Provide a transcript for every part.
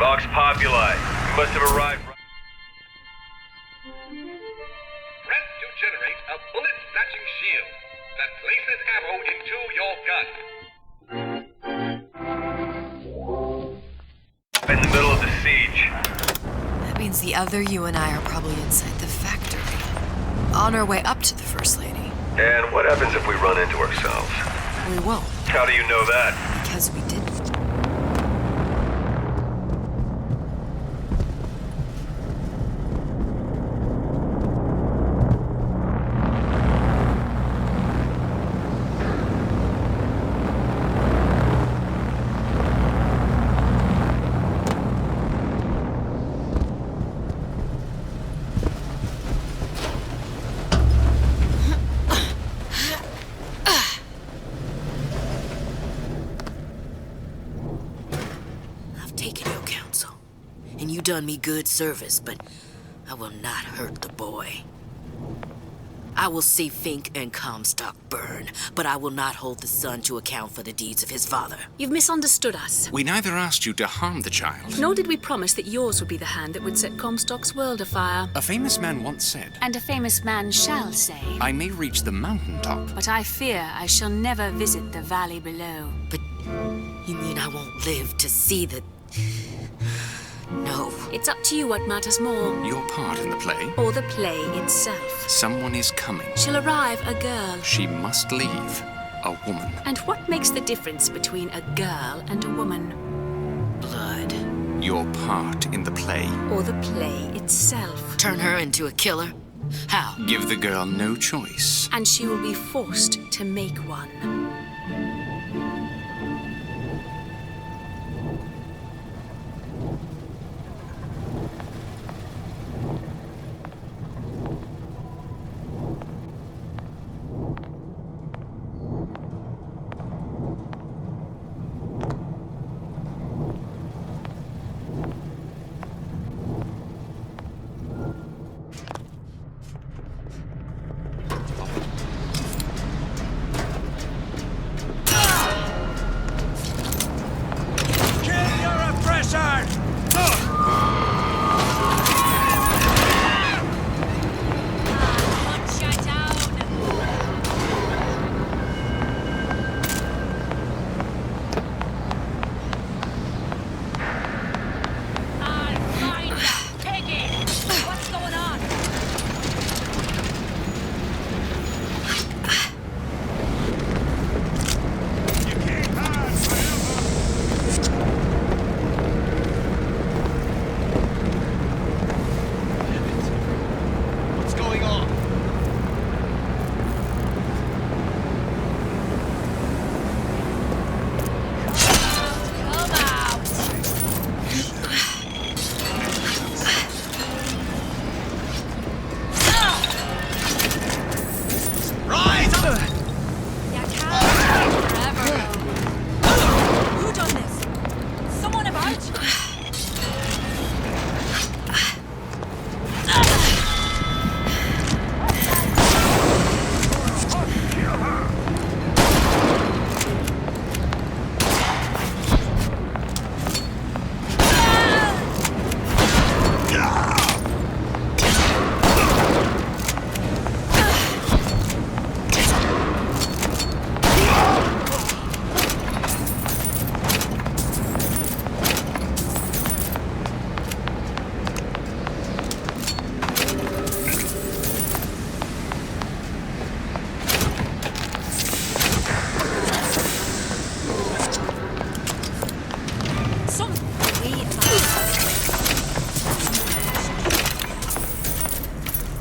Vox Populi. You must have arrived. Press to generate a bullet-snatching shield that places ammo into your gun. In the middle of the siege. That means the other you and I are probably inside the factory. On our way up to the First Lady. And what happens if we run into ourselves? We won't. How do you know that? Because we didn't. And you done me good service, but I will not hurt the boy. I will see Fink and Comstock burn, but I will not hold the son to account for the deeds of his father. You've misunderstood us. We neither asked you to harm the child. Nor did we promise that yours would be the hand that would set Comstock's world afire. A famous man once said, And a famous man shall say, I may reach the mountaintop, but I fear I shall never visit the valley below. But you mean I won't live to see the... No. It's up to you what matters more. Your part in the play? Or the play itself. Someone is coming. She'll arrive, a girl. She must leave. A woman. And what makes the difference between a girl and a woman? Blood. Your part in the play. Or the play itself. Turn her into a killer? How? Give the girl no choice. And she will be forced to make one.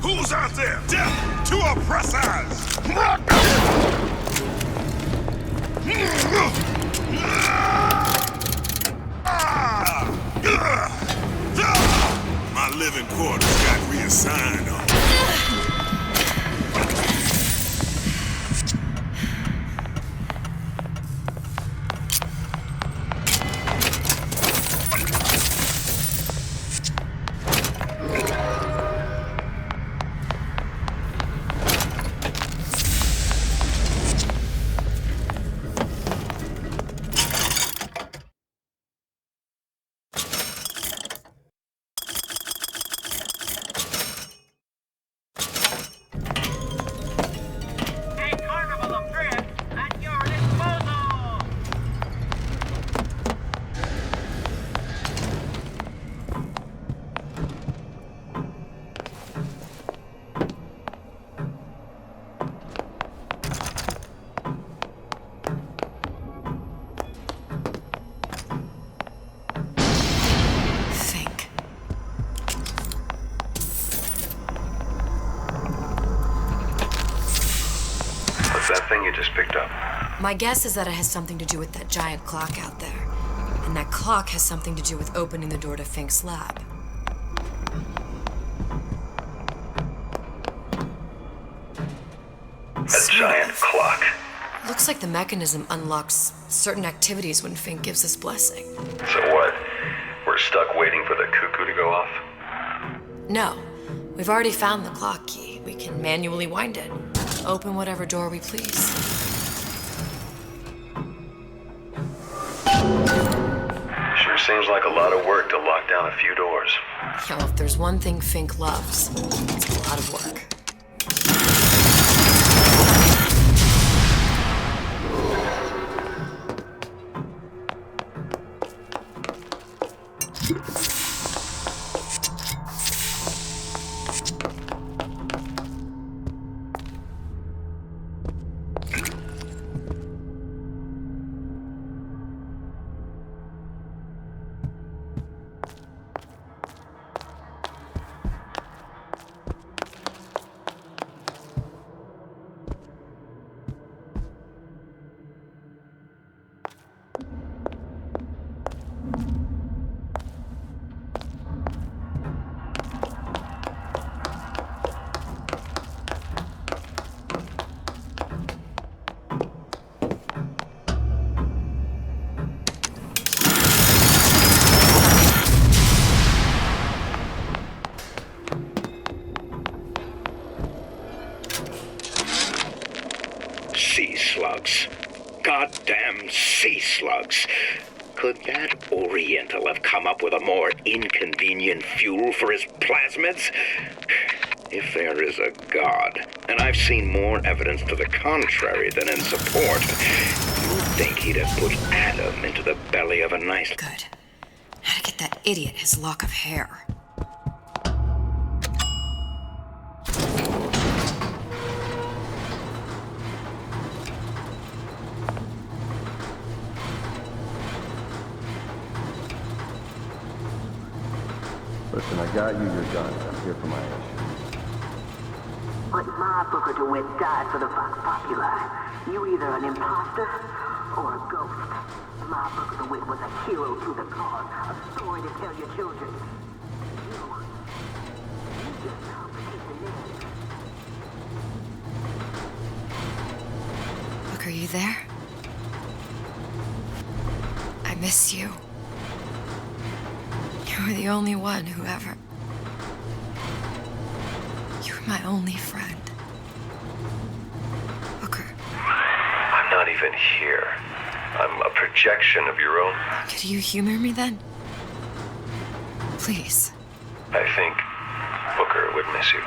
Who's out there? Death to oppressors! My living quarters got reassigned on. you just picked up? My guess is that it has something to do with that giant clock out there. And that clock has something to do with opening the door to Fink's lab. A giant clock. Looks like the mechanism unlocks certain activities when Fink gives his blessing. So what? We're stuck waiting for the cuckoo to go off? No, we've already found the clock key. We can manually wind it. Open whatever door we please. Sure seems like a lot of work to lock down a few doors. You know, if there's one thing Fink loves, it's a lot of work. Sea slugs. Goddamn sea slugs. Could that Oriental have come up with a more inconvenient fuel for his plasmids? If there is a God, and I've seen more evidence to the contrary than in support, you'd think he'd have put Adam into the belly of a nice... Good. How to get that idiot his lock of hair. Listen, I got you your guns. I'm here for my issue. But my Booker DeWitt died for the Vox Populi. You either an imposter or a ghost. My Booker DeWitt was a hero to the cause, a story to tell your children. You just helped keep the name. Look, are you there? I miss you. You were the only one who ever... You were my only friend. Booker. I'm not even here. I'm a projection of your own. Could you humor me then? Please. I think Booker would miss you.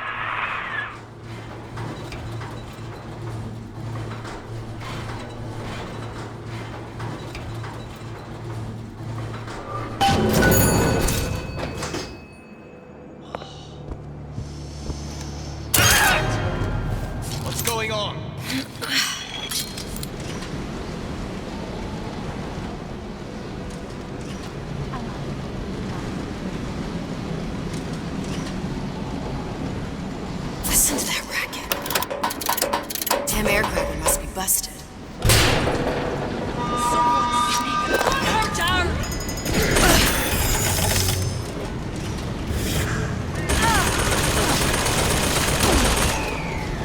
What's going on? Listen to that racket. Damn aircraft must be busted.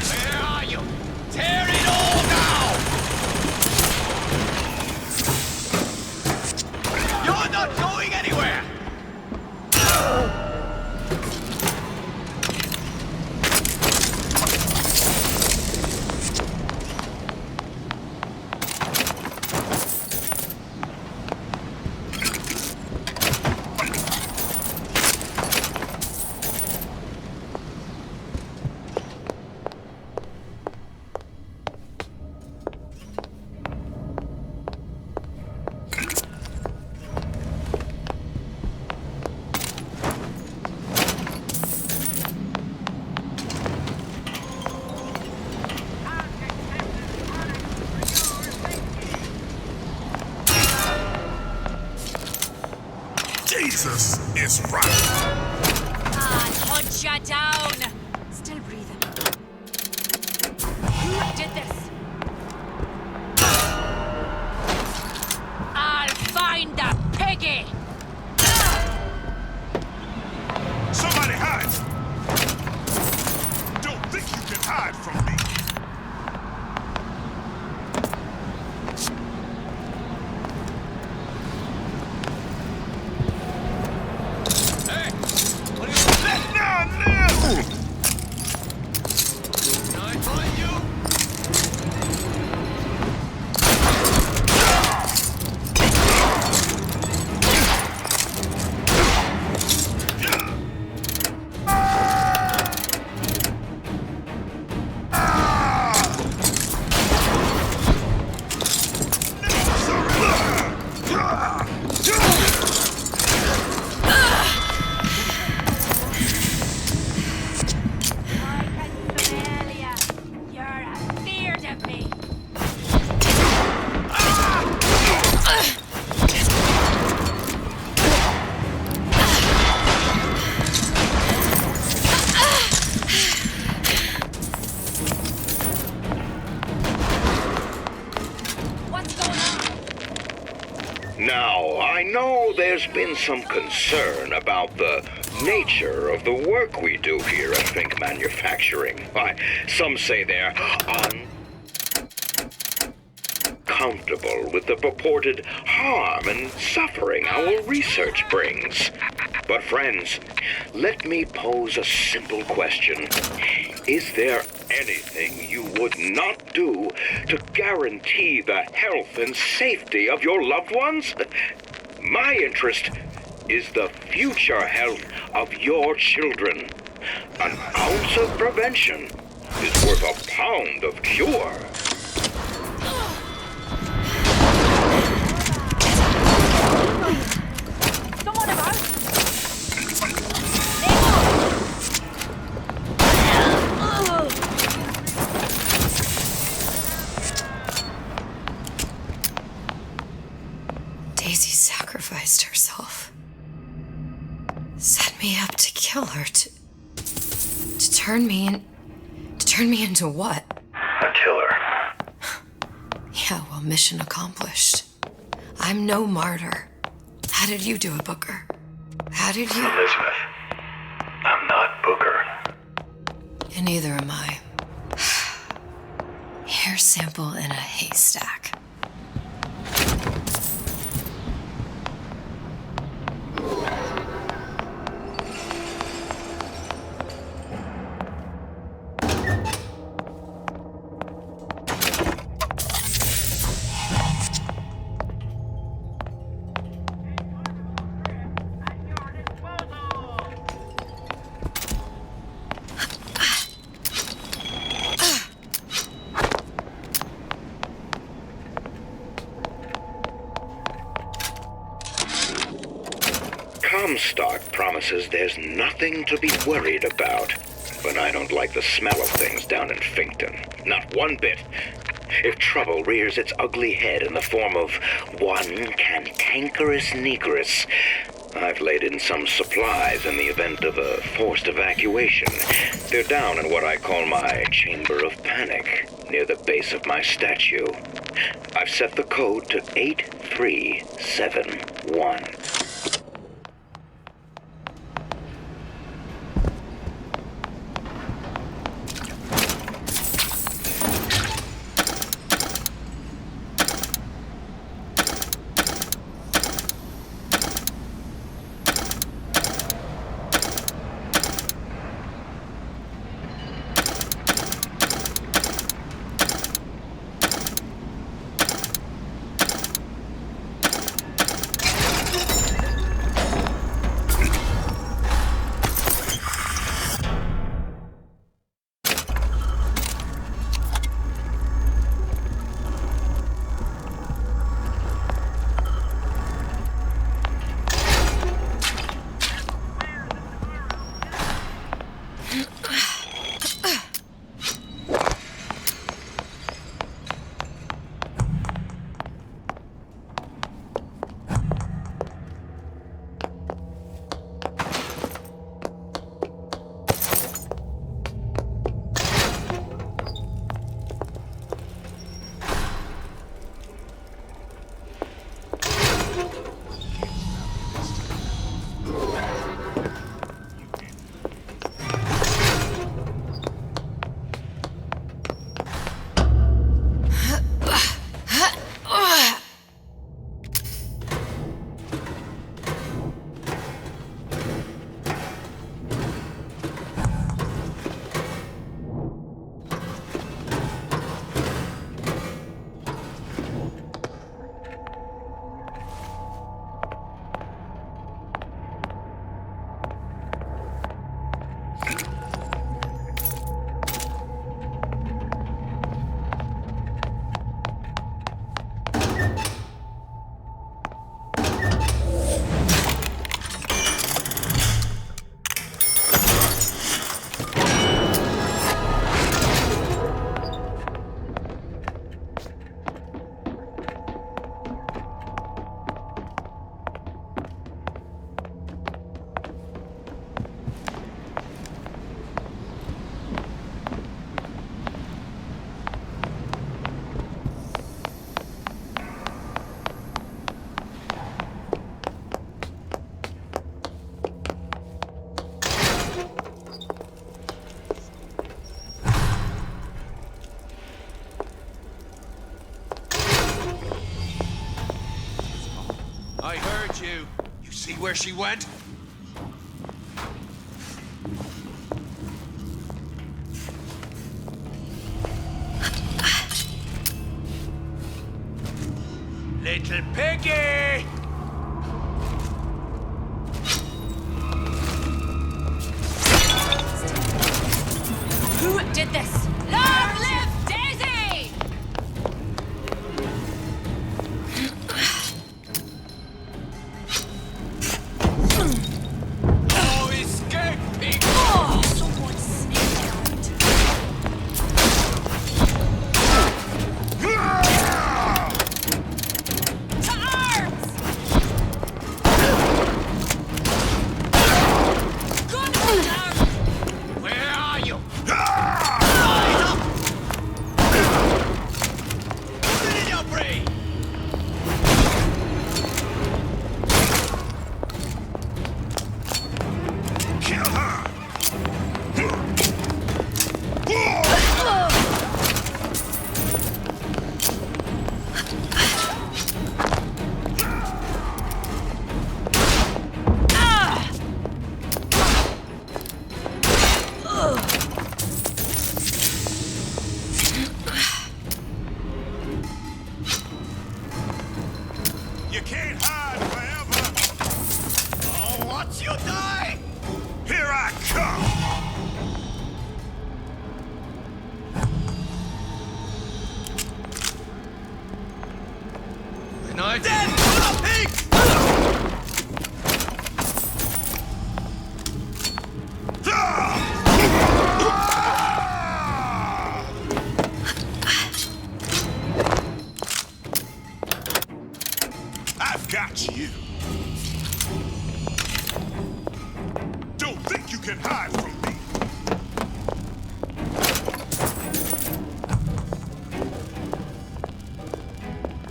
Where are you? Tear it all down! You're not going anywhere! Jesus is right. Hunt ya down! Still breathing. Who did this? Now, I know there's been some concern about the nature of the work we do here at Fink Manufacturing. Why, some say they're uncomfortable with the purported harm and suffering our research brings. But friends, let me pose a simple question. Is there anything you would not do to guarantee the health and safety of your loved ones? My interest is the future health of your children. An ounce of prevention is worth a pound of cure. Daisy sacrificed herself. Set me up to kill her, to turn me into what? A killer. Yeah, well, mission accomplished. I'm no martyr. How did you do it, Booker? How did you... Elizabeth, I'm not Booker. And neither am I. Hair sample in a haystack. Comstock promises there's nothing to be worried about. But I don't like the smell of things down in Finkton. Not one bit. If trouble rears its ugly head in the form of one cantankerous negress, I've laid in some supplies in the event of a forced evacuation. They're down in what I call my chamber of panic, near the base of my statue. I've set the code to 8371. I heard you. You see where she went? Little piggy! Who did this? Long live Daisy! Oh, escaping! Oh, someone sneaked out. To arms! Gun down! Where are you? Put it in your brain! Kill her! You can't hide forever! Oh, watch you die! Here I come! And I dead! Pig! I've got you. Don't think you can hide from me.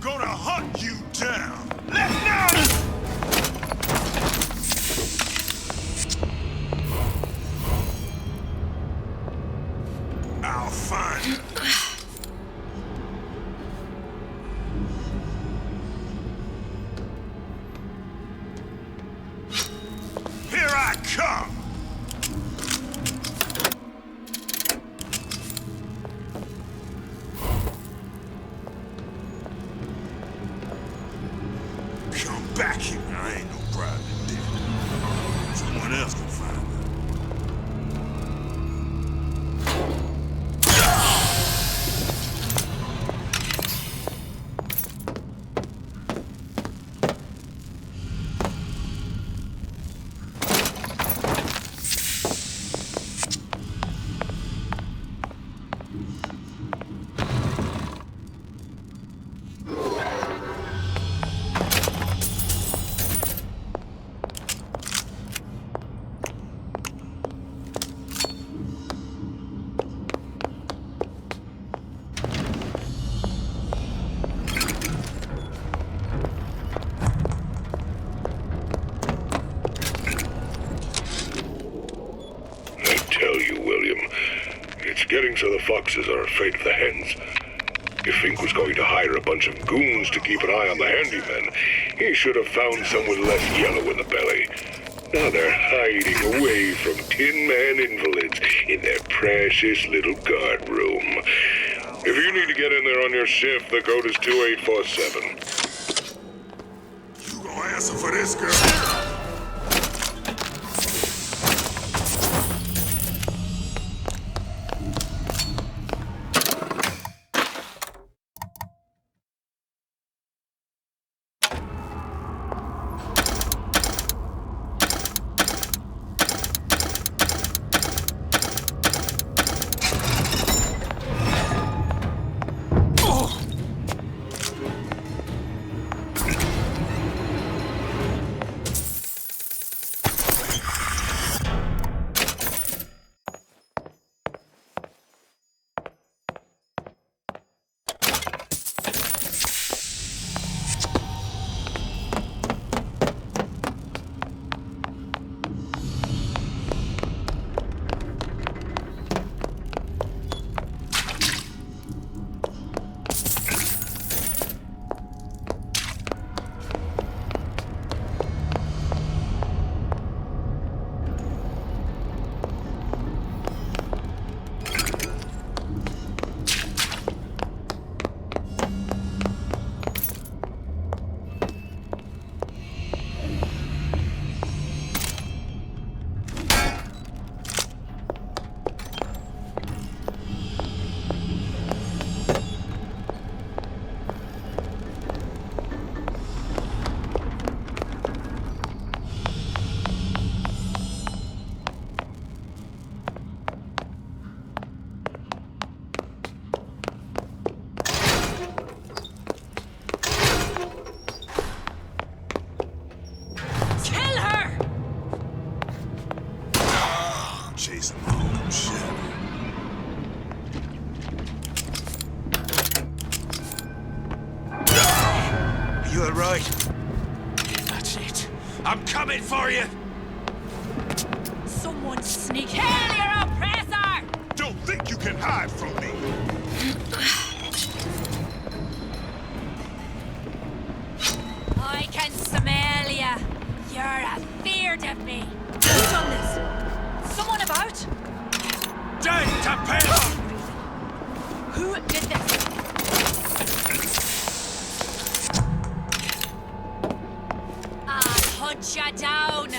Gonna hunt you down. Left now! I'll find you. Here I come! Come back here. I ain't no private dick. Someone else can find her. Getting so the foxes are afraid of the hens. If Fink was going to hire a bunch of goons to keep an eye on the handyman, he should have found someone less yellow in the belly. Now they're hiding away from Tin Man invalids in their precious little guard room. If you need to get in there on your shift, the code is 2847. You gonna answer for this, girl? I'm coming for you! Someone sneak. Kill your oppressor! Don't think you can hide from me! I can smell ya. You're afeard of me. Who's done this? Someone about? Dave Tapelo! Who did this? I'll hunt ya down.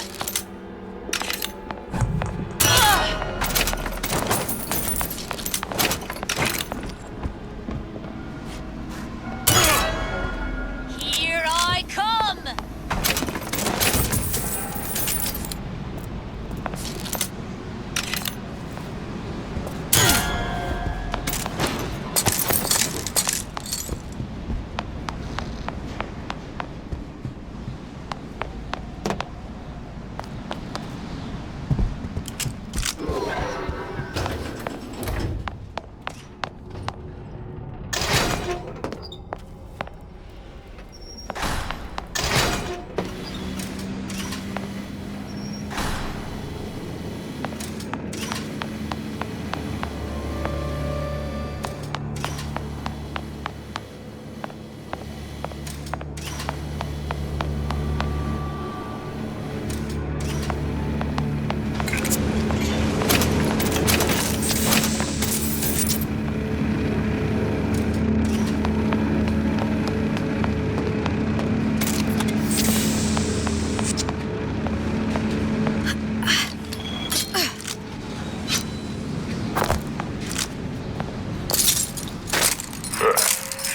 Here I come.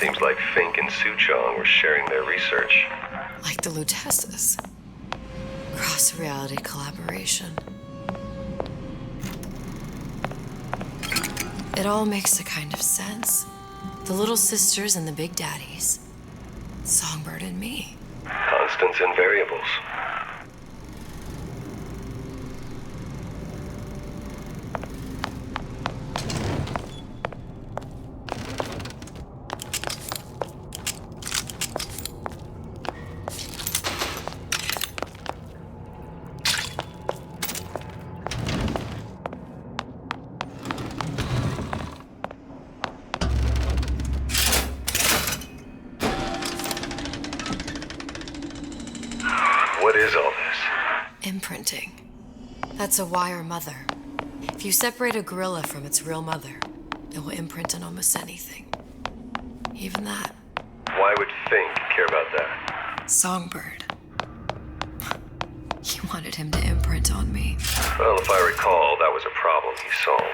Seems like Fink and Suchong were sharing their research. Like the Lutesses. Cross-reality collaboration. It all makes a kind of sense. The little sisters and the big daddies. Songbird and me. Constants and variables. What is all this? Imprinting. That's a wire mother. If you separate a gorilla from its real mother, it will imprint on almost anything. Even that. Why would Fink care about that? Songbird. He wanted him to imprint on me. Well, if I recall, that was a problem he solved.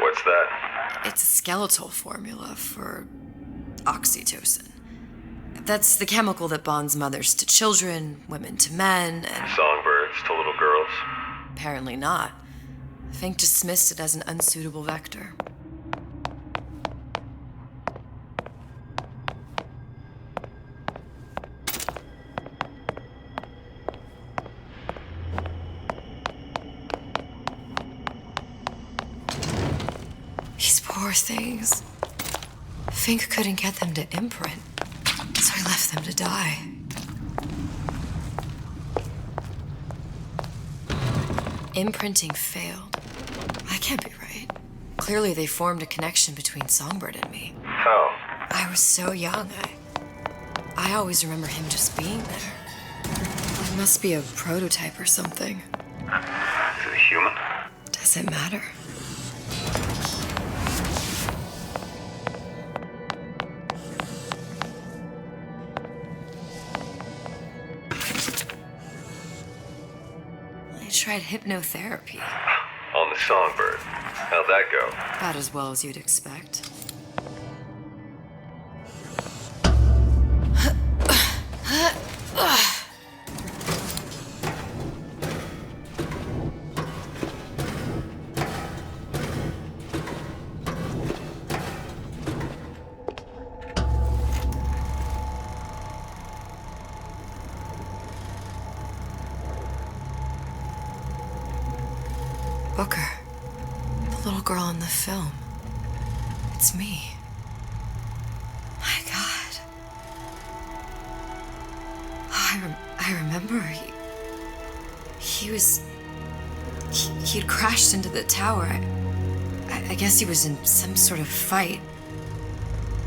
What's that? It's a skeletal formula for oxytocin. That's the chemical that bonds mothers to children, women to men, and... Songbirds to little girls? Apparently not. Fink dismissed it as an unsuitable vector. These poor things. Fink couldn't get them to imprint, so he left them to die. Imprinting failed. That can't be right. Clearly they formed a connection between Songbird and me. How? I was so young. I always remember him just being there. It must be a prototype or something. Is it a human? Does it matter? I tried hypnotherapy. On the Songbird. How'd that go? About as well as you'd expect. Booker. little girl in the film. It's me. My God. Oh, I remember he'd crashed into the tower. I guess he was in some sort of fight.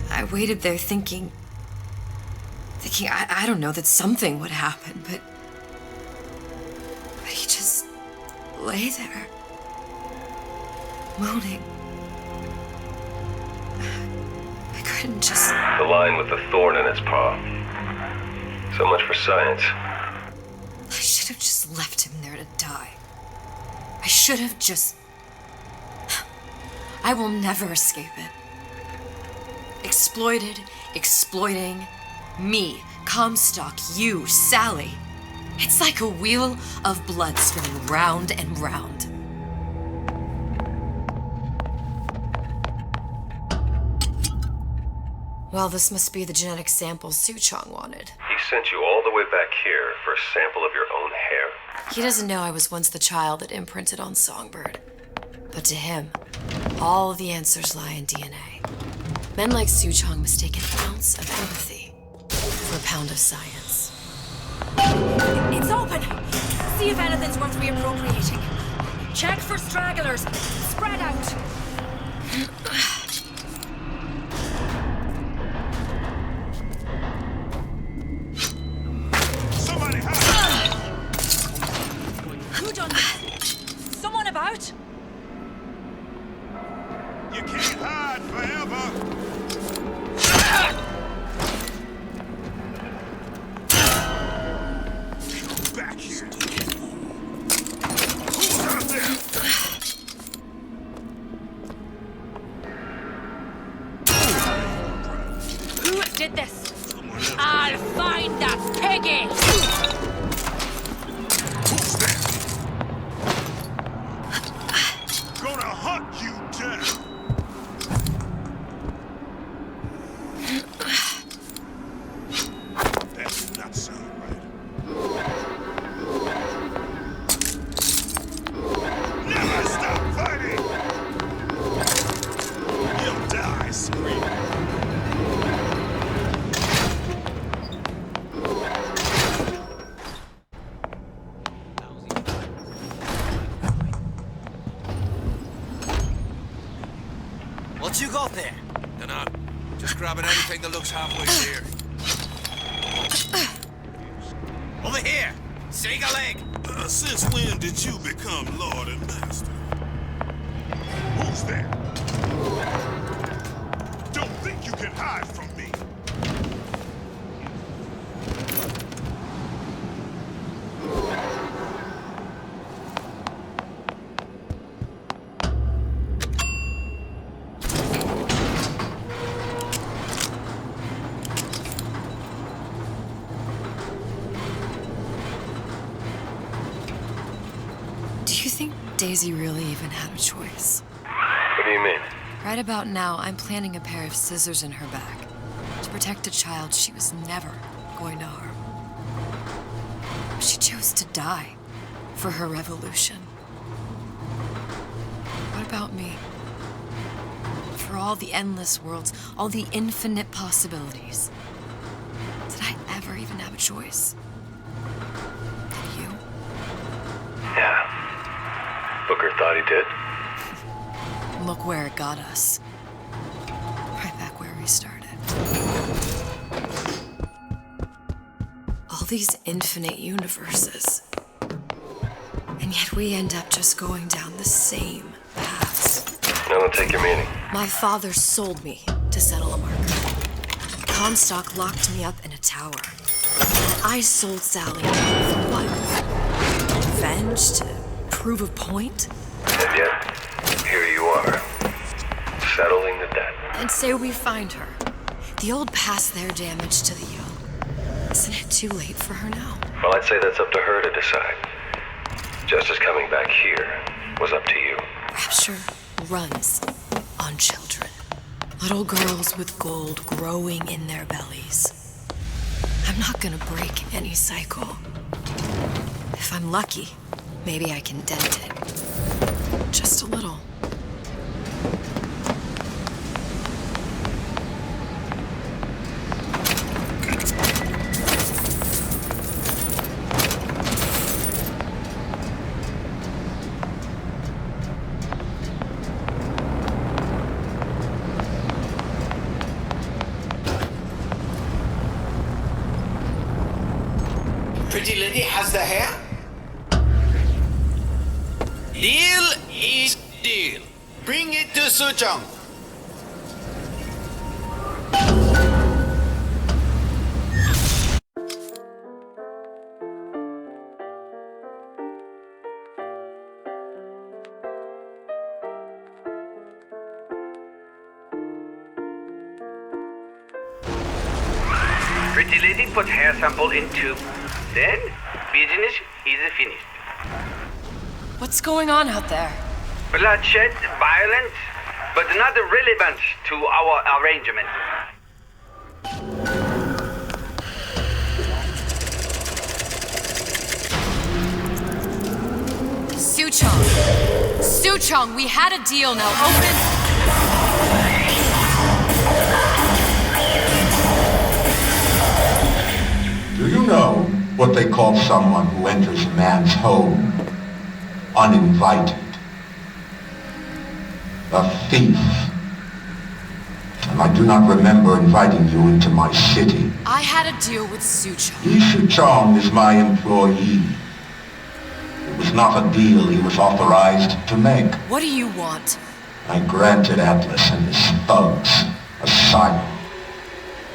I waited there thinking, I don't know, that something would happen, but he just lay there, moaning. I couldn't just... The line with the thorn in its paw. So much for science. I should have just left him there to die. I should have just... I will never escape it. Exploited, exploiting, me, Comstock, you, Sally. It's like a wheel of blood spinning round and round. Well, this must be the genetic sample Suchong wanted. He sent you all the way back here for a sample of your own hair? He doesn't know I was once the child that imprinted on Songbird. But to him, all the answers lie in DNA. Men like Suchong mistake an ounce of empathy for a pound of science. It's open! See if anything's worth reappropriating. Check for stragglers. Spread out. Somebody hide! Who done this? Someone about? You can't hide forever! Back here! Who's out there? Who did this? I'll find that piggy! Who's that? Gonna hunt you down! That does not sound right. Never stop fighting! You'll die screaming. What you got there? Dunno. Just grabbing anything that looks halfway clear. Over here! Sega leg! Since when did you become Lord and Master? Who's there? Don't think you can hide from me. Do you think Daisy really even had a choice? What do you mean? Right about now, I'm planting a pair of scissors in her back to protect a child she was never going to harm. She chose to die for her revolution. What about me? For all the endless worlds, all the infinite possibilities. Did I ever even have a choice? Did you? Yeah. Booker thought he did. Look where it got us. Right back where we started. All these infinite universes. And yet we end up just going down the same paths. I don't take your meaning. My father sold me to settle a marker. Comstock locked me up in a tower. I sold Sally for what? Revenge? To prove a point? And yet, here you are, settling the debt. And say we find her. The old past their damage to the young. Isn't it too late for her now? Well, I'd say that's up to her to decide. Just as coming back here was up to you. Rapture runs on children. Little girls with gold growing in their bellies. I'm not gonna break any cycle. If I'm lucky, maybe I can dent it. Just a little. pretty lady has the hair? Deal is deal. Bring it to Suchong. Pretty lady put hair sample in tube. Then, business is finished. What's going on out there? Bloodshed, violence, but not relevant to our arrangement. Suchong! Suchong, we had a deal, now open... Do you know what they call someone who enters a man's home uninvited? A thief. And I do not remember inviting you into my city. I had a deal with Suchong. Yi Suchong is my employee. It was not a deal he was authorized to make. What do you want? I granted Atlas and his thugs asylum.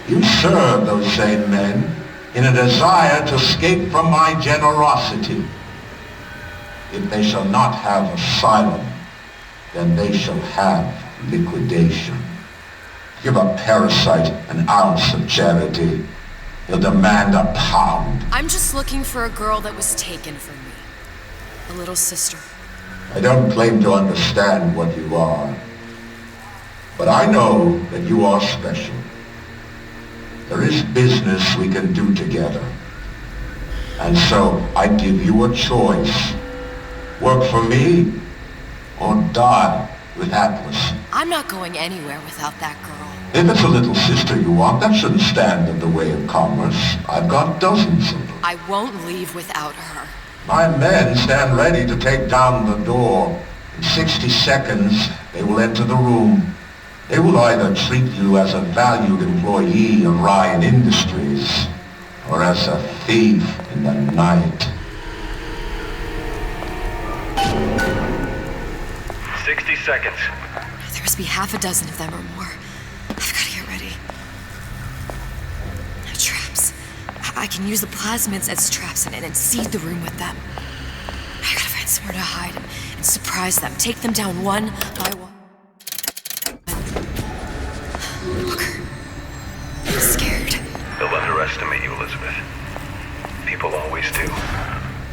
You serve those same men in a desire to escape from my generosity. If they shall not have asylum, then they shall have liquidation. Give a parasite an ounce of charity, he'll demand a pound. I'm just looking for a girl that was taken from me. A little sister. I don't claim to understand what you are, but I know that you are special. There is business we can do together. And so I give you a choice. Work for me or die with Atlas. I'm not going anywhere without that girl. If it's a little sister you want, that shouldn't stand in the way of commerce. I've got dozens of them. I won't leave without her. My men stand ready to take down the door. In 60 seconds, they will enter the room. They will either treat you as a valued employee of Ryan Industries, or as a thief in the night. 60 seconds. There must be half a dozen of them or more. I've got to get ready. Traps. I can use the plasmids as traps and seed the room with them. I gotta find somewhere to hide and surprise them. Take them down one by one. I'm scared. They'll underestimate you, Elizabeth. People always do.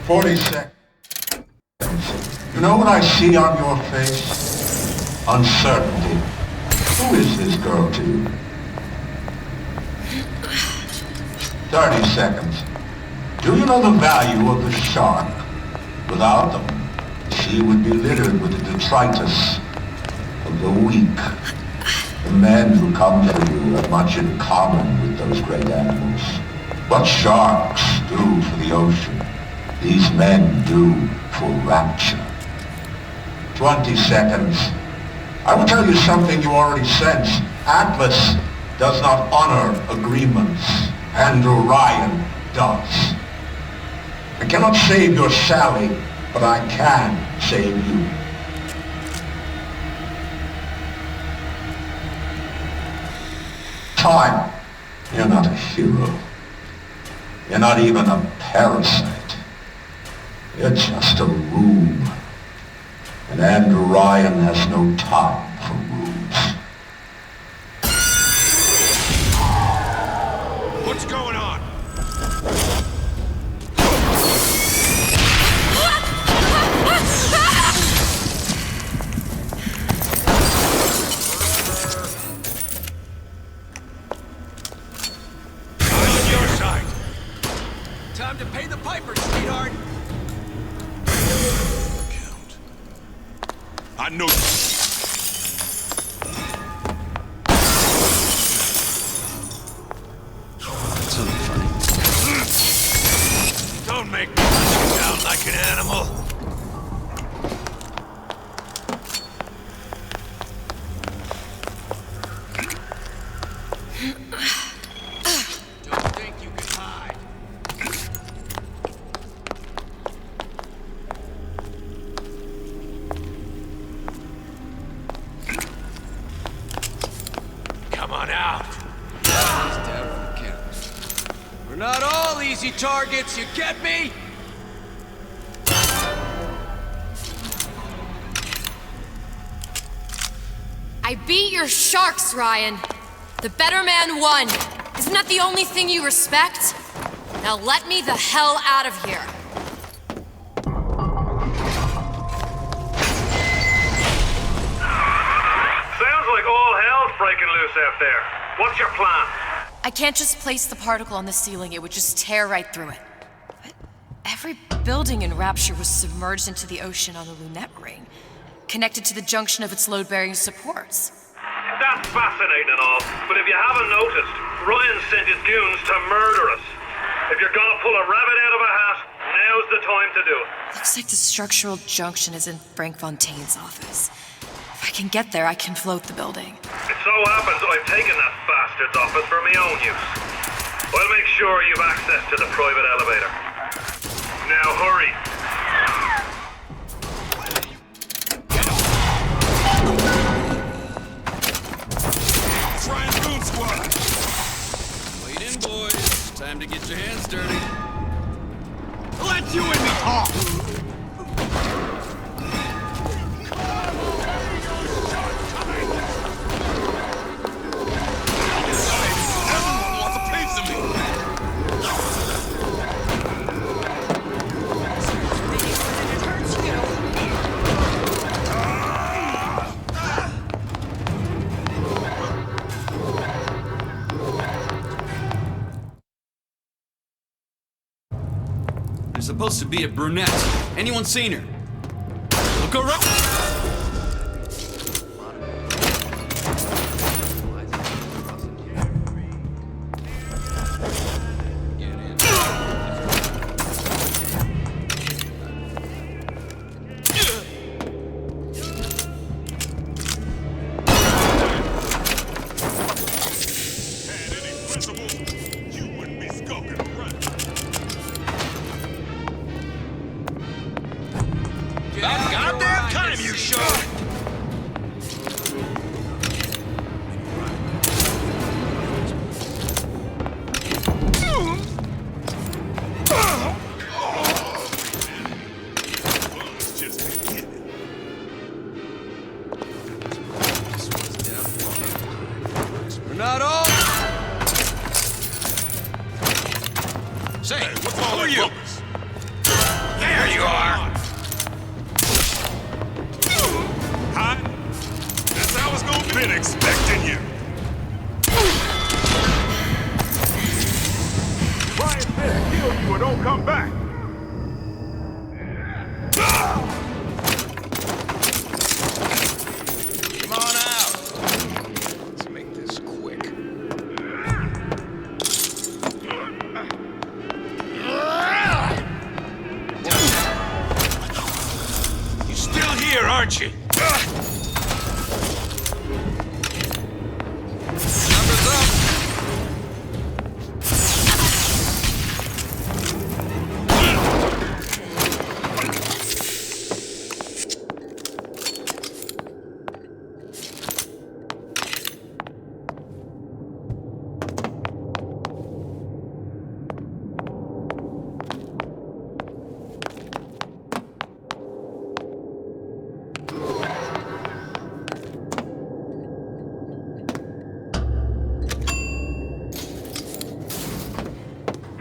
40 seconds. You know what I see on your face? Uncertainty. Who is this girl to you? 30 seconds. Do you know the value of the shark? Without them, the sea would be littered with the detritus of the weak. The men who come for you have much in common with those great animals. What sharks do for the ocean, these men do for rapture. 20 seconds. I will tell you something you already sense. Atlas does not honor agreements. Andrew Ryan does. I cannot save your Sally, but I can save you. Time. You're not a hero. You're not even a parasite. You're just a room. And Andrew Ryan has no time for rooms. What's going on? On your side. Time to pay the piper, sweetheart. I know. It's only funny. Don't make me hunt you down like an animal. Don't think you can hide. out. Just down for the count. We're not all easy targets, you get me? I beat your sharks, Ryan. The better man won. Isn't that the only thing you respect? Now let me the hell out of here. Sounds like all hell's breaking loose out there. What's your plan? I can't just place the particle on the ceiling. It would just tear right through it. But every building in Rapture was submerged into the ocean on the Lunette ring, connected to the junction of its load-bearing supports. That's fascinating and all, but if you haven't noticed, Ryan sent his goons to murder us. If you're gonna pull a rabbit out of a hat, now's the time to do it. Looks like the structural junction is in Frank Fontaine's office. If I can get there, I can float the building. It so happens I've taken that bastard's office for my own use. I'll make sure you've access to the private elevator. Now hurry. Trying Goon Squad. Wait in, boys. Time to get your hands dirty. Let you and me talk. Everyone wants a piece of me. There's supposed to be a brunette. Anyone seen her? Look around. Goddamn time you showed! We're not all. Say, what's all that you? There you are! Hot? That's how it's gonna be. Been expecting you. Ryan said kill you or don't come back. Come on out. Let's make this quick. You still here, aren't you? Numbers up.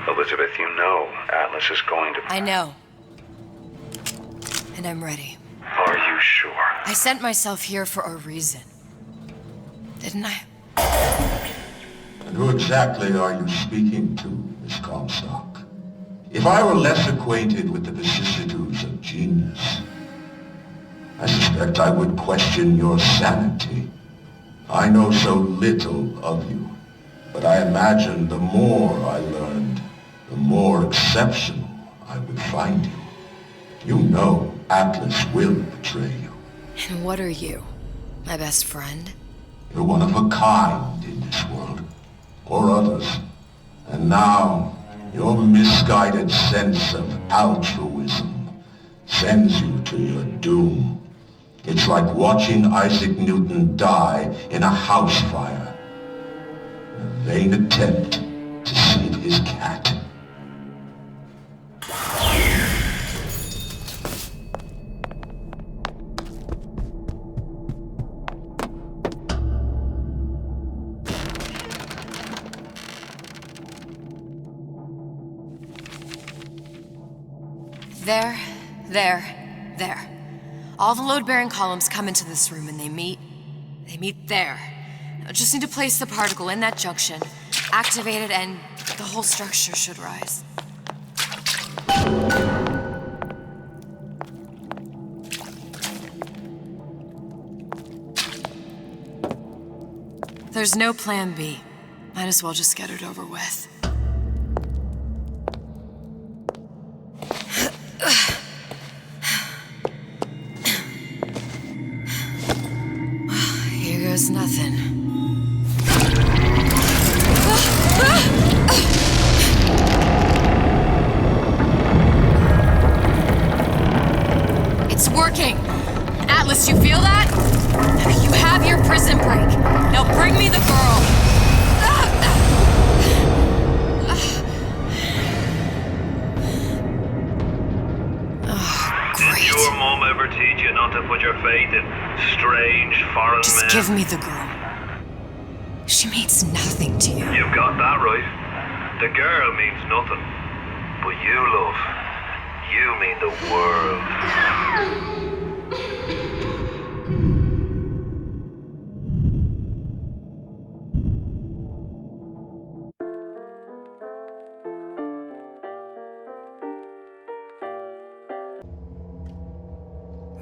Elizabeth, you know Atlas is going to... I know. And I'm ready. Are you sure? I sent myself here for a reason. Didn't I? And who exactly are you speaking to, Miss Comstock? If I were less acquainted with the vicissitudes of genius, I suspect I would question your sanity. I know so little of you, but I imagine the more I learned, the more exceptional I would find you. You know Atlas will betray you. And what are you? My best friend? You're one of a kind in this world, or others. And now, your misguided sense of altruism sends you to your doom. It's like watching Isaac Newton die in a house fire. vain attempt to save his cat. There. All the load-bearing columns come into this room and they meet there. I just need to place the particle in that junction, activate it, and the whole structure should rise. There's no plan B. Might as well just get it over with. Here goes nothing. It's working! Atlas, you feel that? You have your prison break. Now bring me the girl. Did your mom ever teach you not to put your faith in strange foreign men? Just give me the girl. She means nothing to you. You've got that right. The girl means nothing. But you, love, you mean the world.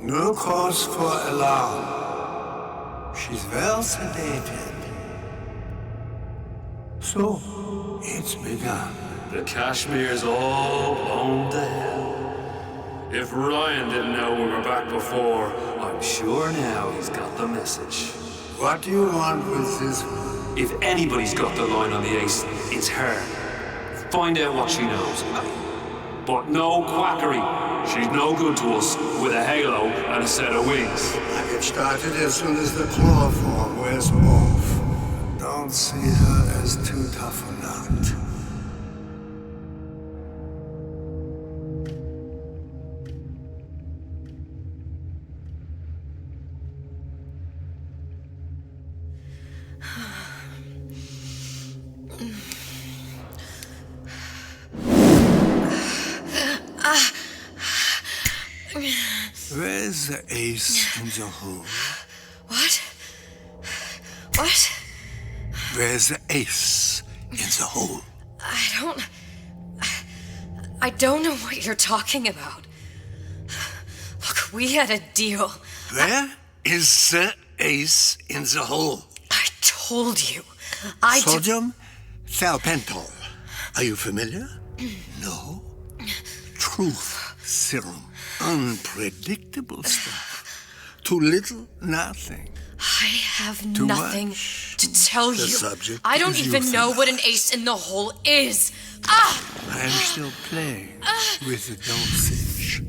No cause for alarm. She's well sedated. So, it's begun. The Kashmir's all blown to hell. If Ryan didn't know we were back before, I'm sure now he's got the message. What do you want with this? If anybody's got the line on the ace, it's her. Find out what she knows. But no quackery. She's no good to us with a halo and a set of wings. I get started as soon as the chloroform wears off. Don't see her as too tough a nut. Where's the ace in the hole? What? Where's the ace in the hole? I don't know what you're talking about. Look, we had a deal. Where is the ace in the hole? I told you. Sodium thiopental. Are you familiar? No? Truth serum. Unpredictable stuff. Too little, nothing. I have Too nothing much. to tell The you. subject I don't is even know what an ace in the hole is. I am still playing with the dosage.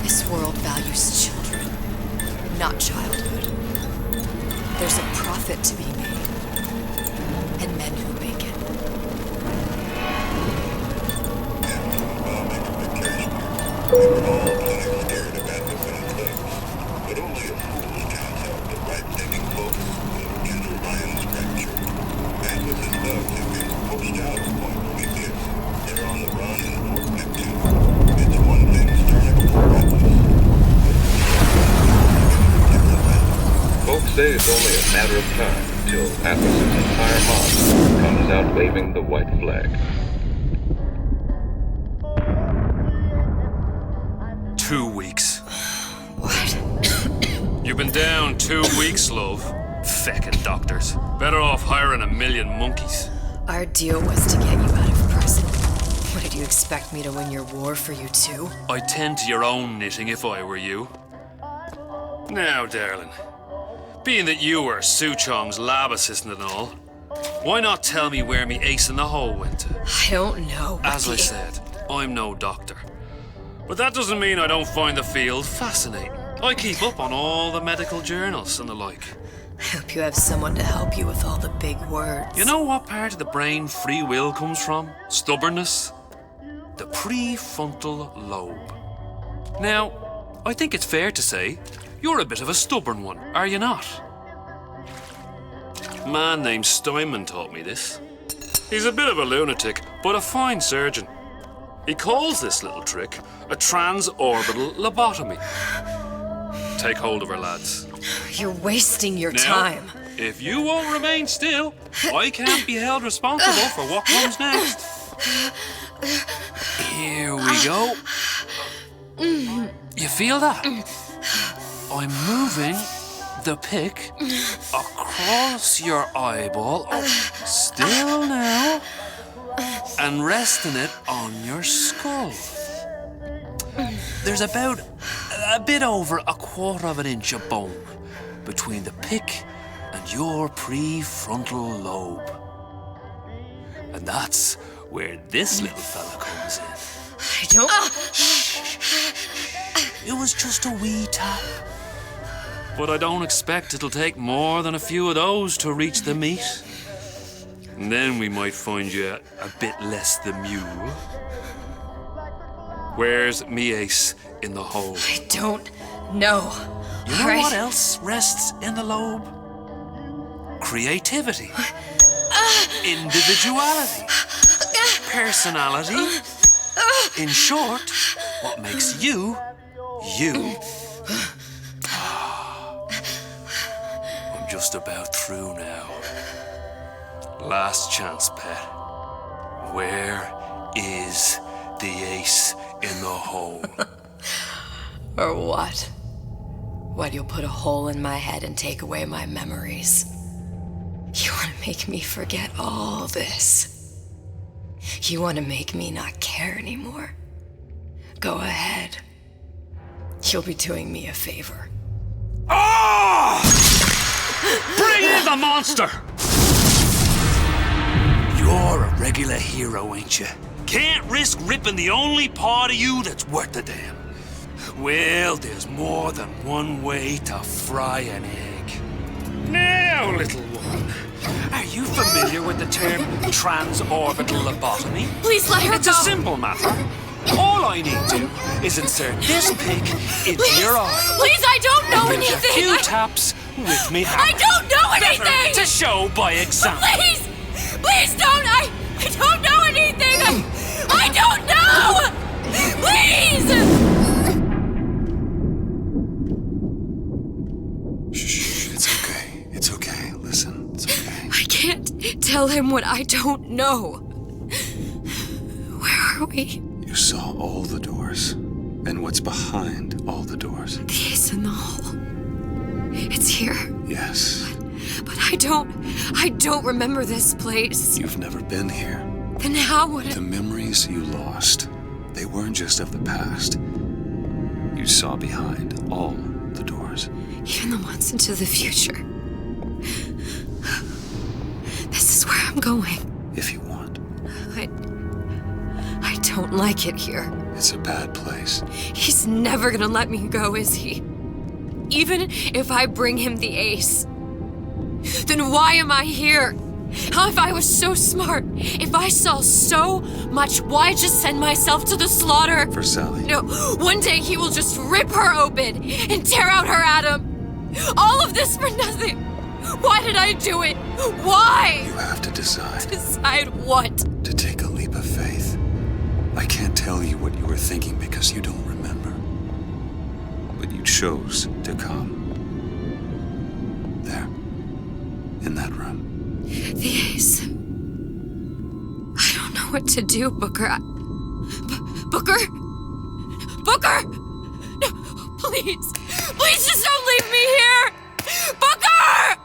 This world values children, not childhood. There's a profit to be made, and men who make it. We were all plenty scared of adolescent thugs, but only a fool counts out the right-thinking folks of General Ryan's rapture. Adolescent thugs have been pushed out of what we did. They're on the run and won't get to. It's one thing starting with Atlas. Folks say it's only a matter of time until Atlas's entire mob comes out waving the white flag. 2 weeks. What? You've been down 2 weeks, love. Feckin' doctors. Better off hiring 1,000,000 monkeys. Our deal was to get you out of prison. What, did you expect me to win your war for you too? I'd tend to your own knitting if I were you. Now, darling, being that you were Suchong's lab assistant and all, Why not tell me where me ace in the hole went to? I don't know. As I said, I'm no doctor. But that doesn't mean I don't find the field fascinating. I keep up on all the medical journals and the like. I hope you have someone to help you with all the big words. You know what part of the brain free will comes from? Stubbornness? The prefrontal lobe. Now, I think it's fair to say you're a bit of a stubborn one, are you not? A man named Steinman taught me this. He's a bit of a lunatic, but a fine surgeon. He calls this little trick a transorbital lobotomy. Take hold of her, lads. You're wasting your Now, time. If you won't remain still, I can't be held responsible for what comes next. Here we go. You feel that? I'm moving the pick across your eyeball. Oh, still now. And resting it on your skull. There's about a bit over 1/4 of an inch of bone between the pick and your prefrontal lobe. And that's where this little fella comes in. I don't... It was just a wee tap. But I don't expect it'll take more than a few of those to reach the meat. And then we might find you a bit less the mule. Where's me ace in the hole? I don't know. You know what else rests in the lobe? Creativity. Individuality. Personality. In short, what makes you, you. I'm just about through now. Last chance, pet. Where is the ace in the hole? Or what? What, you'll put a hole in my head and take away my memories? You want to make me forget all this? You want to make me not care anymore? Go ahead. You'll be doing me a favor. Ah! Bring in the monster! You're a regular hero, ain't you? Can't risk ripping the only part of you that's worth a damn. Well, there's more than one way to fry an egg. Now, little one, are you familiar with the term transorbital lobotomy? Please let her It's go. a simple matter. All I need to is insert this pick into your eye. Please, I don't know There's anything. a few taps with me hammer. I don't know anything. Better to show by example. Please, please don't. I don't know anything. I don't know. Please. Shh, it's okay. It's okay. Listen, it's okay. I can't tell him what I don't know. Where are we? You saw all the doors. And what's behind all the doors? The ace in the hole. It's here. Yes. But I don't remember this place. You've never been here. Then how would The memories you lost, they weren't just of the past. You saw behind all the doors. Even the ones into the future. This is where I'm going. If you want. I don't like it here. It's a bad place. He's never gonna let me go, is he? Even if I bring him the ace. Then why am I here? How if I was so smart? If I saw so much, why just send myself to the slaughter? For Sally. No, one day he will just rip her open and tear out her atom. All of this for nothing. Why did I do it? Why? You have to decide. Decide what? To take a leap of faith. I can't tell you what you were thinking because you don't remember. But you chose to come. There. In that room. The ace. I don't know what to do, Booker. Booker? Booker! No, please. Please just don't leave me here! Booker!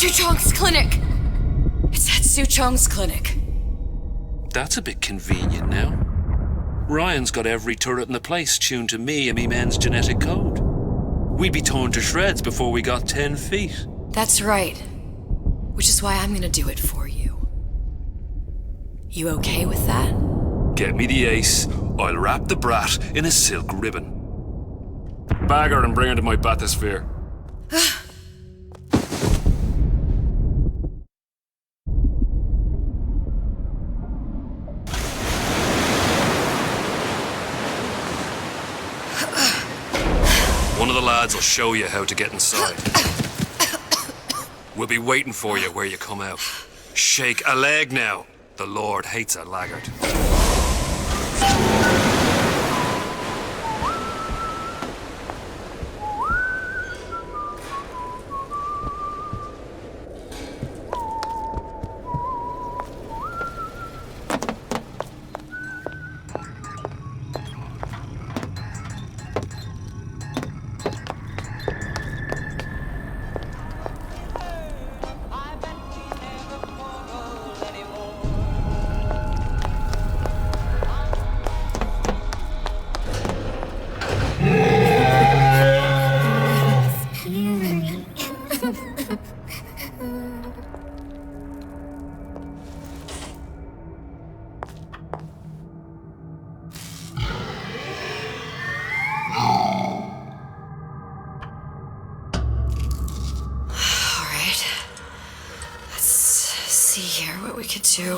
Suchong's clinic! It's at Suchong's clinic. That's a bit convenient now. Ryan's got every turret in the place tuned to me and me men's genetic code. We'd be torn to shreds before we got 10 feet. That's right. Which is why I'm gonna do it for you. You okay with that? Get me the ace, I'll wrap the brat in a silk ribbon. Bag her and bring her to my bathysphere. One of the lads will show you how to get inside. We'll be waiting for you where you come out. Shake a leg now. The Lord hates a laggard.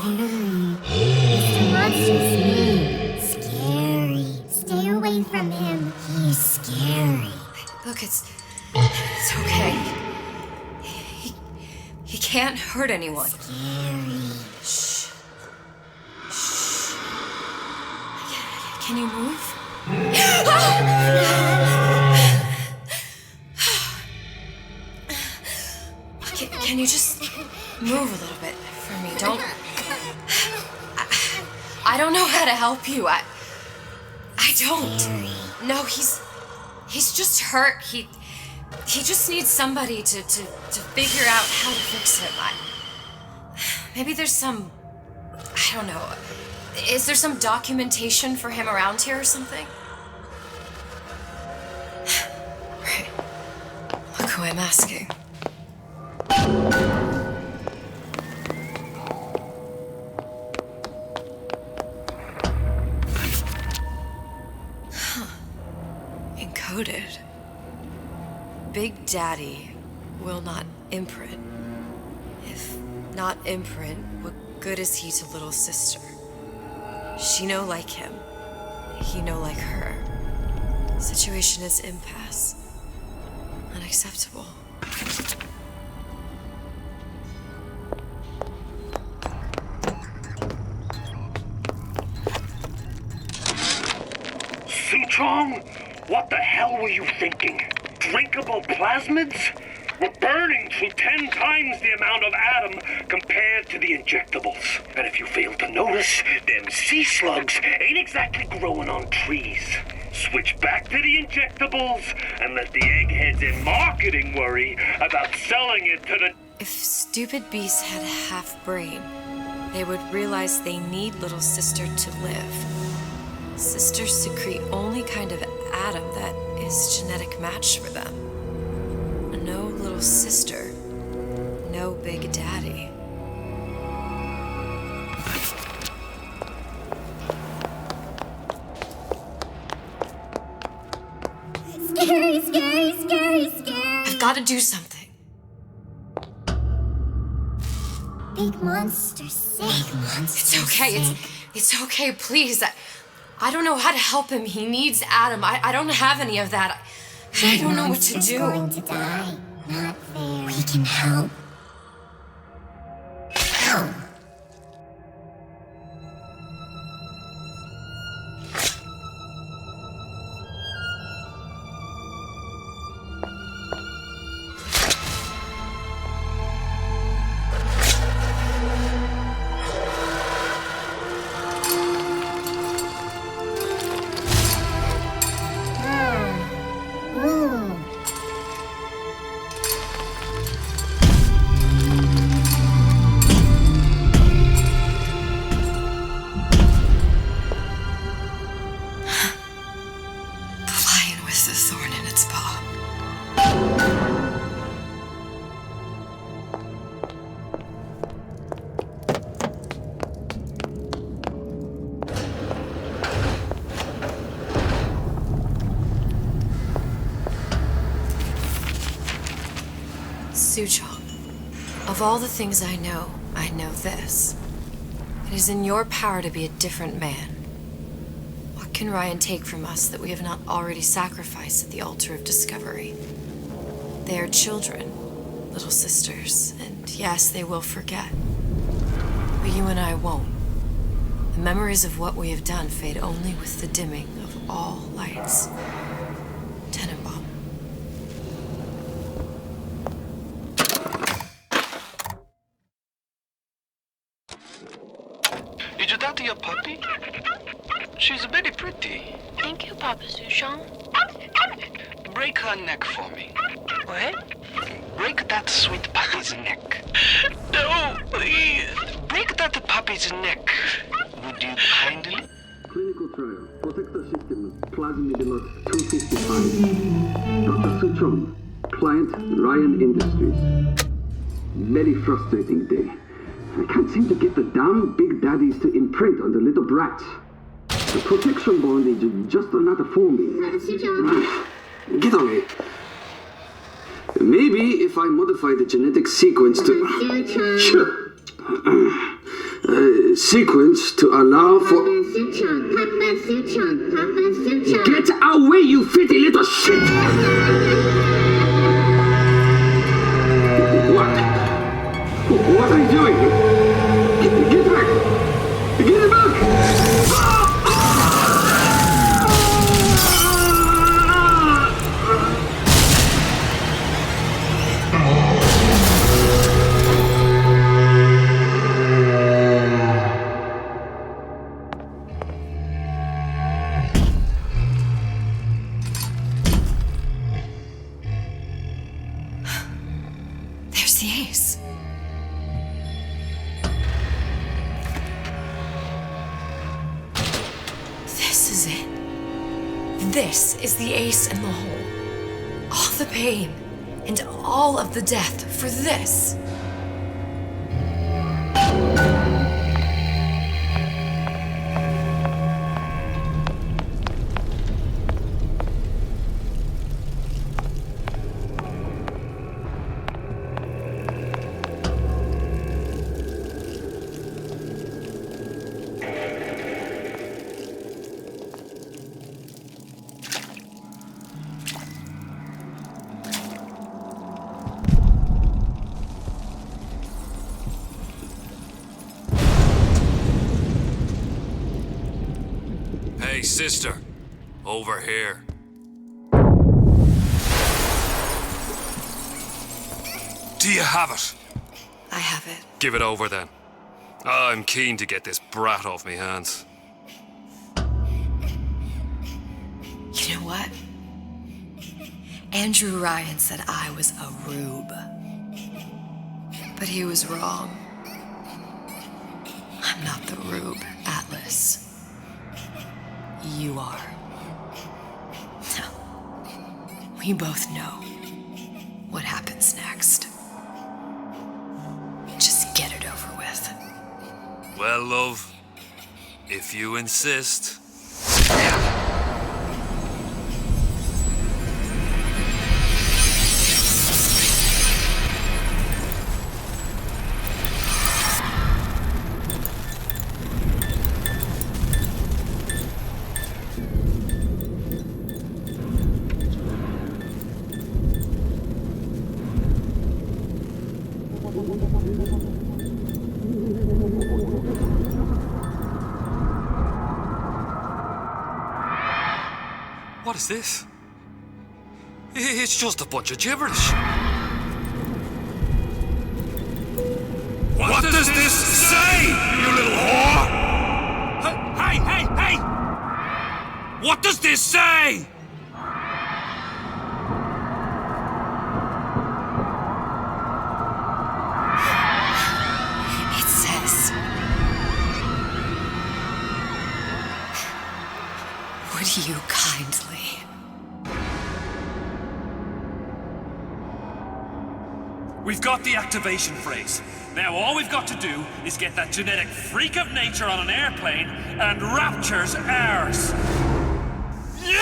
Mr. Monster's mean. Scary. Stay away from him. He's scary. Look, it's okay. He can't hurt anyone. Scary. Shh. Shh. Can you move? Can you just move a little bit for me? Don't... I don't know how to help you. I don't. No, he's just hurt. He just needs somebody to figure out how to fix him. Maybe there's some... I don't know. Is there some documentation for him around here or something? Right. Look who I'm asking. Encoded. Big Daddy will not imprint. If not imprint, what good is he to little sister? She no like him. He no like her. Situation is impasse. Unacceptable. Suchong? What the hell were you thinking? Drinkable plasmids? We're burning through 10 times the amount of atom compared to the injectables. And if you fail to notice, them sea slugs ain't exactly growing on trees. Switch back to the injectables and let the eggheads in marketing worry about selling it to the... If stupid beasts had half brain, they would realize they need little sister to live. Sisters secrete only kind of atom that is genetic match for them. No little sister, no Big Daddy. Scary, scary, scary, scary. I've got to do something. Big monster sick. Big monster It's okay. sick. It's okay, please. I don't know how to help him. He needs Adam. I don't have any of that. I don't know what to do. Going to die. Not fair. We can help. Help. Suchong, of all the things I know this. It is in your power to be a different man. What can Ryan take from us that we have not already sacrificed at the altar of discovery? They are children, little sisters, and yes, they will forget. But you and I won't. The memories of what we have done fade only with the dimming of all lights. Tenenbaum. Did you daughter your puppy? She's very pretty. Thank you, Papa Suchong. Break her neck for me. What? Break that sweet puppy's neck. No, please. Break that puppy's neck. Would you kindly? Clinical trial. Protector system. Plasmid lot 255. Dr. Suchong. Client Ryan Industries. Very frustrating day. I can't seem to get the damn big daddies to imprint on the little brats. The protection bondage is just not for me. Get away. Maybe if I modify the genetic sequence to... sequence to allow for... Get away, you fitty little shit! What are you doing? Get back! Get back! There's the ace. This is it. This is the ace in the hole. All the pain and all of the death for this. Hey, sister. Over here. Do you have it? I have it. Give it over then. I'm keen to get this brat off me hands. You know what? Andrew Ryan said I was a rube. But he was wrong. I'm not the rube, Atlas. You are. No. We both know what happens next. Just get it over with. Well, love, if you insist. What is this? It's just a bunch of gibberish. What does this say, you little whore? Hey! What does this say? It says... Would you kindly... We've got the activation phrase. Now all we've got to do is get that genetic freak of nature on an airplane and Rapture's ours. Yeah!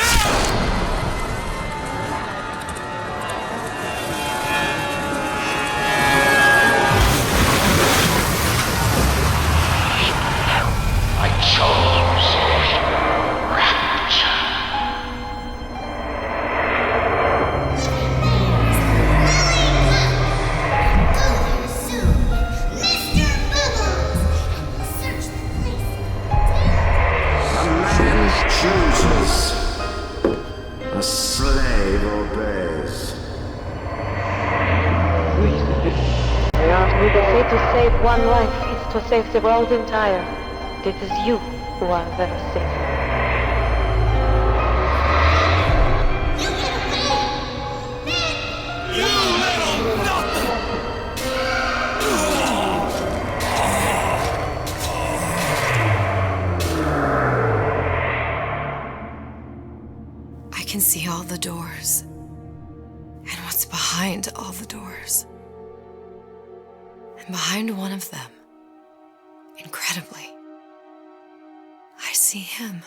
They say to save one life is to save the world entire. It is you who are their savior. I can see all the doors, and what's behind all the doors. And behind one of them, incredibly, I see him.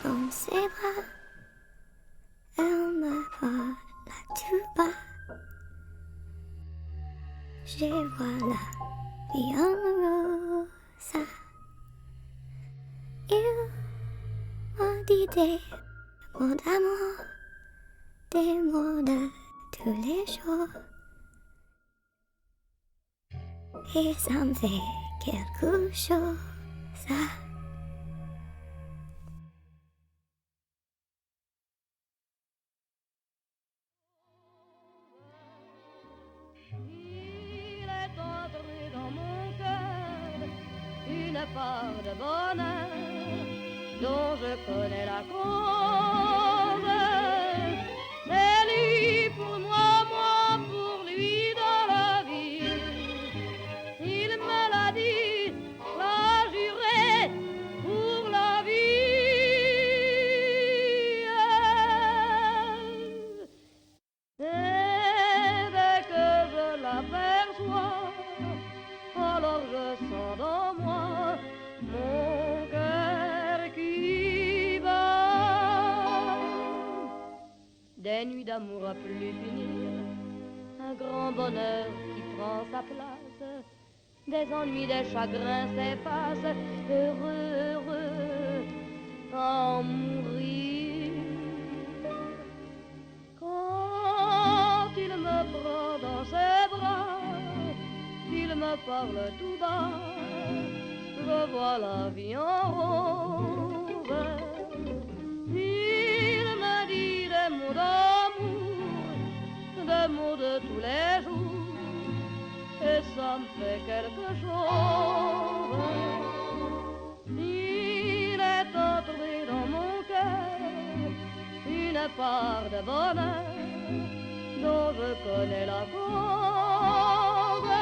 Dans ses bras, elle me parle tout bas. Je vois la vie en rose. Il m'a dit des mots d'amour, des mots de tous les jours. Et ça me fait quelque chose. Il est entré dans mon cœur une part de bonheur dont je connais la cause. C'est lui pour moi, moi pour lui dans la vie. Il me l'a dit, l'a juré pour la vie. Et dès que je l'aperçois, alors je sens dans moi mon cœur qui bat. Des nuits d'amour à plus finir, un grand bonheur qui prend sa place, des ennuis, des chagrins s'effacent, heureux, heureux, à en mourir. Quand il me prend dans ses bras, il me parle tout bas, je vois la vie en rose. Il me dit des mots d'amour, des mots de tous les jours, et ça me fait quelque chose. Il est entré dans mon cœur une part de bonheur dont je connais la cause.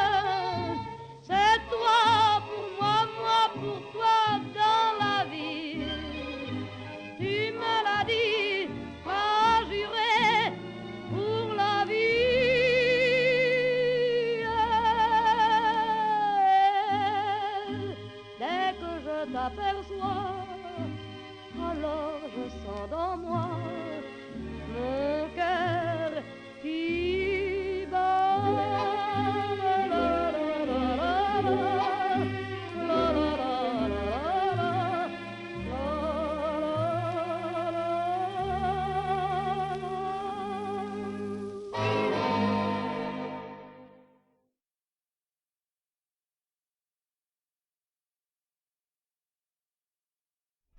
C'est toi pour moi, moi pour toi dans la vie. Tu me l'as dit, m'as juré pour la vie. Dès que je t'aperçois, alors je sens dans moi mon cœur qui bat.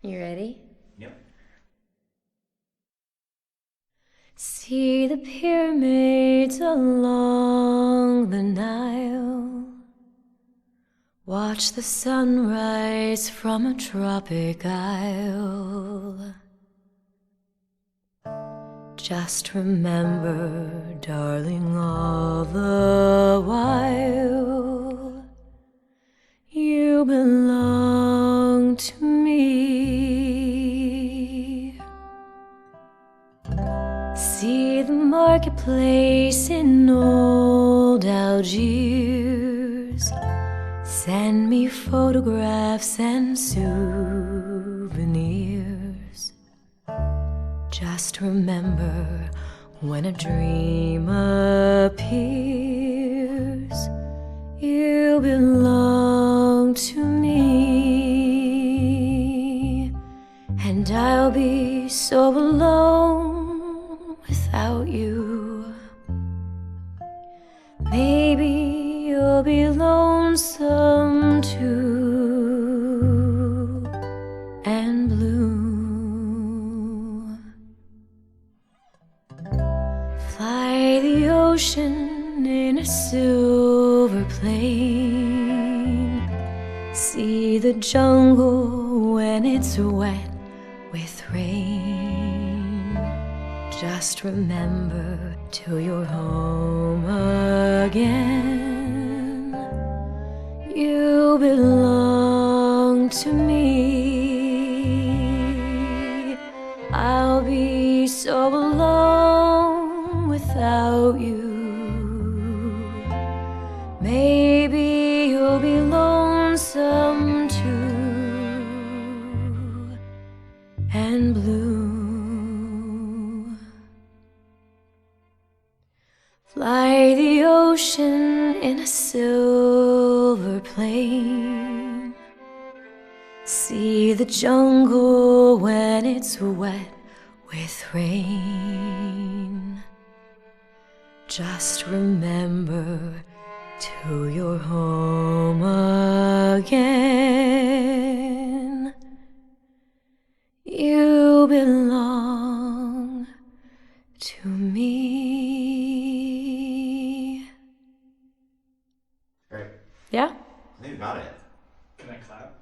You ready? Yep. See the pyramids along the Nile. Watch the sunrise from a tropic isle. Just remember, darling, all the while you belong to me. See the marketplace in old Algiers. Send me photographs and souvenirs. Just remember, when a dream appears, you belong to me. And I'll be so alone without you. Maybe you'll be lonesome too. See the jungle when it's wet with rain. Just remember till you're home again, you belong to me. I'll be so alone without you. Maybe you'll be lonesome too, and blue. Fly the ocean in a silver plane. See the jungle when it's wet with rain. Just remember till you're home again, you belong to me. Great. Yeah? I think we got it. Can I clap?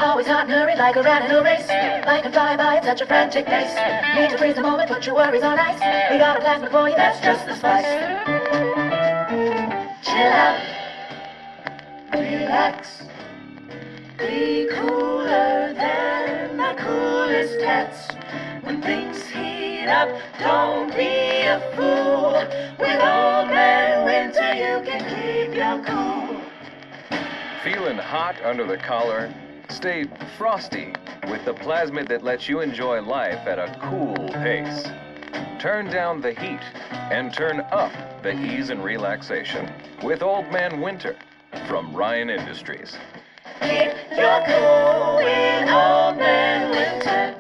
Always hot and hurried like a rat in a race. Life can fly by at such a frantic pace. Need to freeze the moment, put your worries on ice. We got a plasma for you, that's just the spice. Chill out, relax, be cooler than the coolest cats. When things heat up, don't be a fool. With Old Man Winter you can keep your cool. Feeling hot under the collar? Stay frosty with the plasmid that lets you enjoy life at a cool pace. Turn down the heat and turn up the ease and relaxation with Old Man Winter from Ryan Industries. Keep your cool with Old Man Winter.